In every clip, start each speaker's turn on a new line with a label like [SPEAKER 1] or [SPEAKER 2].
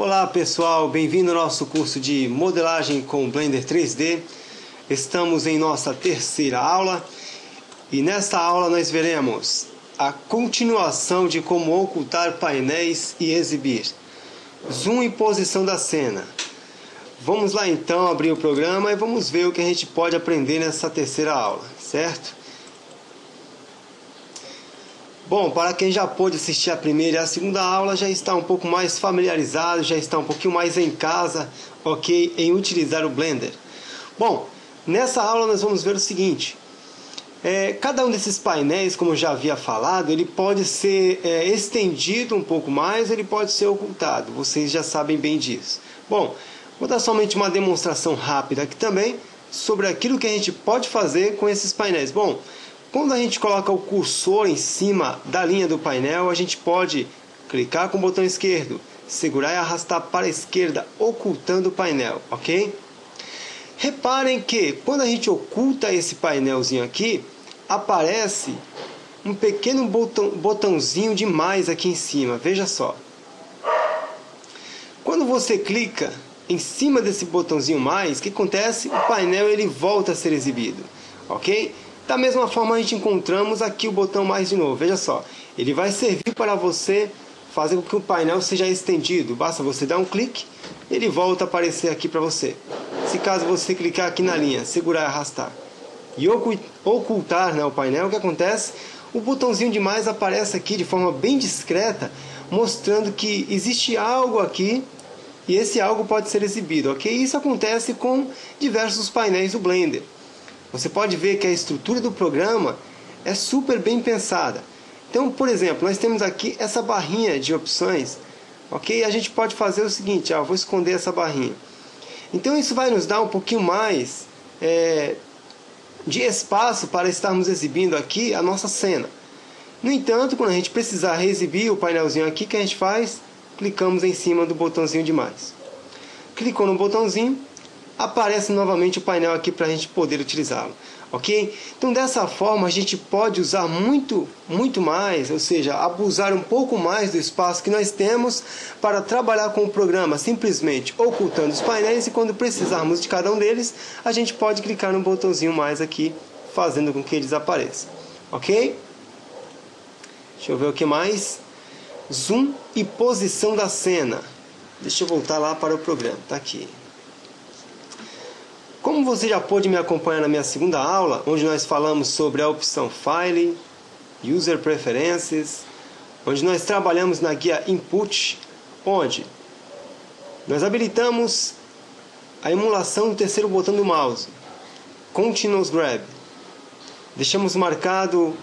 [SPEAKER 1] Olá pessoal, bem-vindo ao nosso curso de modelagem com Blender 3D. Estamos em nossa terceira aula e nesta aula nós veremos a continuação de como ocultar painéis e exibir. Zoom e posição da cena. Vamos lá então abrir o programa e vamos ver o que a gente pode aprender nessa terceira aula, certo? Bom, para quem já pôde assistir a primeira e a segunda aula, já está um pouco mais familiarizado, já está um pouquinho mais em casa, ok, em utilizar o Blender. Bom, nessa aula nós vamos ver o seguinte. Cada um desses painéis, como eu já havia falado, ele pode ser estendido um pouco mais, ele pode ser ocultado. Vocês já sabem bem disso. Bom, vou dar somente uma demonstração rápida aqui também sobre aquilo que a gente pode fazer com esses painéis. Bom, quando a gente coloca o cursor em cima da linha do painel, a gente pode clicar com o botão esquerdo, segurar e arrastar para a esquerda, ocultando o painel, ok? Reparem que quando a gente oculta esse painelzinho aqui, aparece um pequeno botãozinho de mais aqui em cima, veja só. Quando você clica em cima desse botãozinho mais, o que acontece? O painel ele volta a ser exibido, ok? Da mesma forma a gente encontramos aqui o botão mais de novo, veja só. Ele vai servir para você fazer com que o painel seja estendido. Basta você dar um clique, ele volta a aparecer aqui para você. Se caso você clicar aqui na linha, segurar e arrastar e ocultar, o painel, o que acontece? O botãozinho de mais aparece aqui de forma bem discreta, mostrando que existe algo aqui e esse algo pode ser exibido, ok? Isso acontece com diversos painéis do Blender. Você pode ver que a estrutura do programa é super bem pensada. Então, por exemplo, nós temos aqui essa barrinha de opções, ok? A gente pode fazer o seguinte, vou esconder essa barrinha. Então isso vai nos dar um pouquinho mais de espaço para estarmos exibindo aqui a nossa cena. No entanto, quando a gente precisar reexibir o painelzinho aqui, o que a gente faz? Clicamos em cima do botãozinho de mais. Clicou no botãozinho, aparece novamente o painel aqui para a gente poder utilizá-lo, ok? Então dessa forma a gente pode usar muito mais, ou seja, abusar um pouco mais do espaço que nós temos para trabalhar com o programa, simplesmente ocultando os painéis, e quando precisarmos de cada um deles, a gente pode clicar no botãozinho mais aqui, fazendo com que eles apareçam, ok? Deixa eu ver o que mais. Zoom e posição da cena. Deixa eu voltar lá para o programa, está aqui. Como você já pôde me acompanhar na minha segunda aula, onde nós falamos sobre a opção File, User Preferences, onde nós trabalhamos na guia Input, onde nós habilitamos a emulação do terceiro botão do mouse, Continuous Grab. Deixamos marcado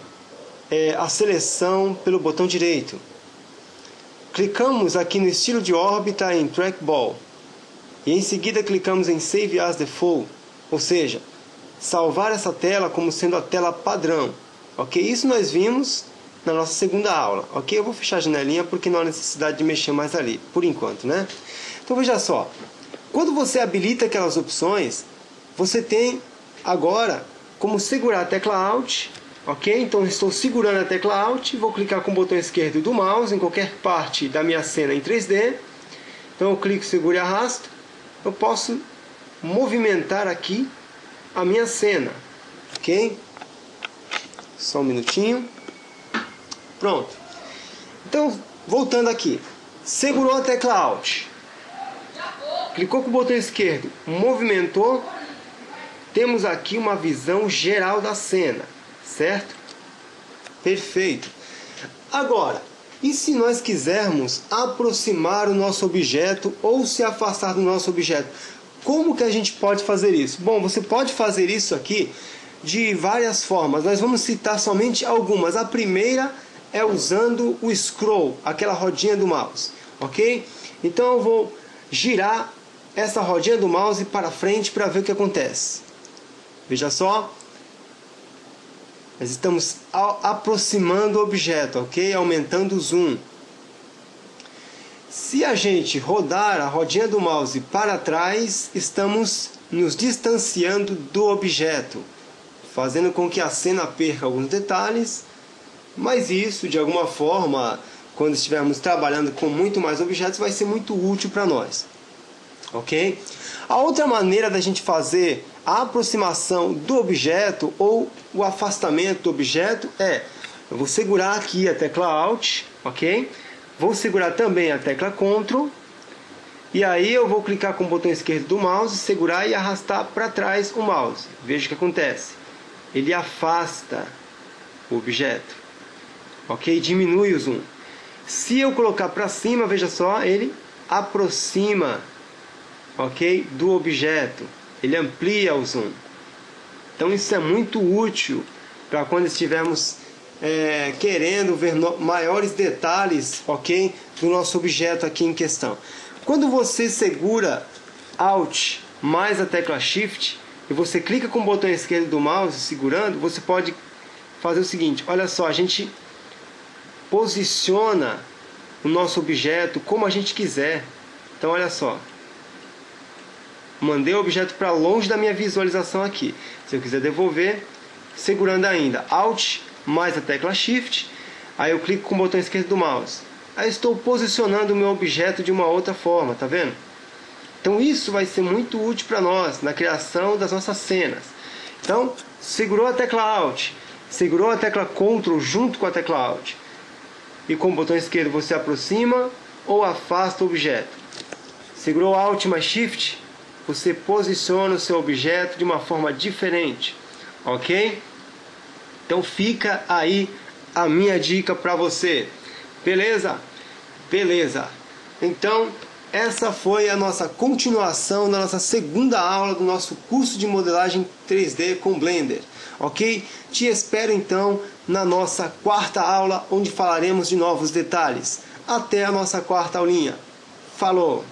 [SPEAKER 1] a seleção pelo botão direito. Clicamos aqui no estilo de órbita em Trackball. E em seguida clicamos em Save as Default, ou seja, salvar essa tela como sendo a tela padrão. Ok? Isso nós vimos na nossa segunda aula. Ok? Eu vou fechar a janelinha porque não há necessidade de mexer mais ali, por enquanto, né? Então veja só, quando você habilita aquelas opções, você tem agora como segurar a tecla Alt. Ok? Então eu estou segurando a tecla Alt, vou clicar com o botão esquerdo do mouse em qualquer parte da minha cena em 3D. Então eu clico, seguro e arrasto. Eu posso movimentar aqui a minha cena, ok? Só um minutinho. Pronto. Então, voltando aqui. Segurou a tecla Alt. Clicou com o botão esquerdo, movimentou. Temos aqui uma visão geral da cena, certo? Perfeito. Agora, e se nós quisermos aproximar o nosso objeto ou se afastar do nosso objeto? Como que a gente pode fazer isso? Bom, você pode fazer isso aqui de várias formas. Nós vamos citar somente algumas. A primeira é usando o scroll, aquela rodinha do mouse, ok? Então eu vou girar essa rodinha do mouse para frente para ver o que acontece. Veja só. Nós estamos aproximando o objeto, ok? Aumentando o zoom. Se a gente rodar a rodinha do mouse para trás, estamos nos distanciando do objeto, fazendo com que a cena perca alguns detalhes, mas isso de alguma forma quando estivermos trabalhando com muito mais objetos, vai ser muito útil para nós. Ok? A outra maneira da gente fazer a aproximação do objeto ou o afastamento do objeto é: eu vou segurar aqui a tecla Alt, ok? Vou segurar também a tecla Ctrl, e aí eu vou clicar com o botão esquerdo do mouse, segurar e arrastar para trás o mouse. Veja o que acontece. Ele afasta o objeto, ok? Diminui o zoom. Se eu colocar para cima, veja só, ele aproxima, ok, do objeto. Ele amplia o zoom. Então isso é muito útil para quando estivermos querendo ver maiores detalhes, ok, do nosso objeto aqui em questão. Quando você segura Alt mais a tecla Shift e você clica com o botão esquerdo do mouse segurando, você pode fazer o seguinte: olha só, a gente posiciona o nosso objeto como a gente quiser. Então olha só, mandei o objeto para longe da minha visualização aqui. Se eu quiser devolver, segurando ainda Alt mais a tecla Shift, aí eu clico com o botão esquerdo do mouse. Aí estou posicionando o meu objeto de uma outra forma, tá vendo? Então isso vai ser muito útil para nós na criação das nossas cenas. Então, segurou a tecla Alt, segurou a tecla Ctrl junto com a tecla Alt, e com o botão esquerdo você aproxima ou afasta o objeto. Segurou Alt mais Shift, você posiciona o seu objeto de uma forma diferente, ok? Então fica aí a minha dica para você. Beleza? Beleza. Então, essa foi a nossa continuação da nossa segunda aula do nosso curso de modelagem 3D com Blender. Ok? Te espero então na nossa quarta aula, onde falaremos de novos detalhes. Até a nossa quarta aulinha. Falou!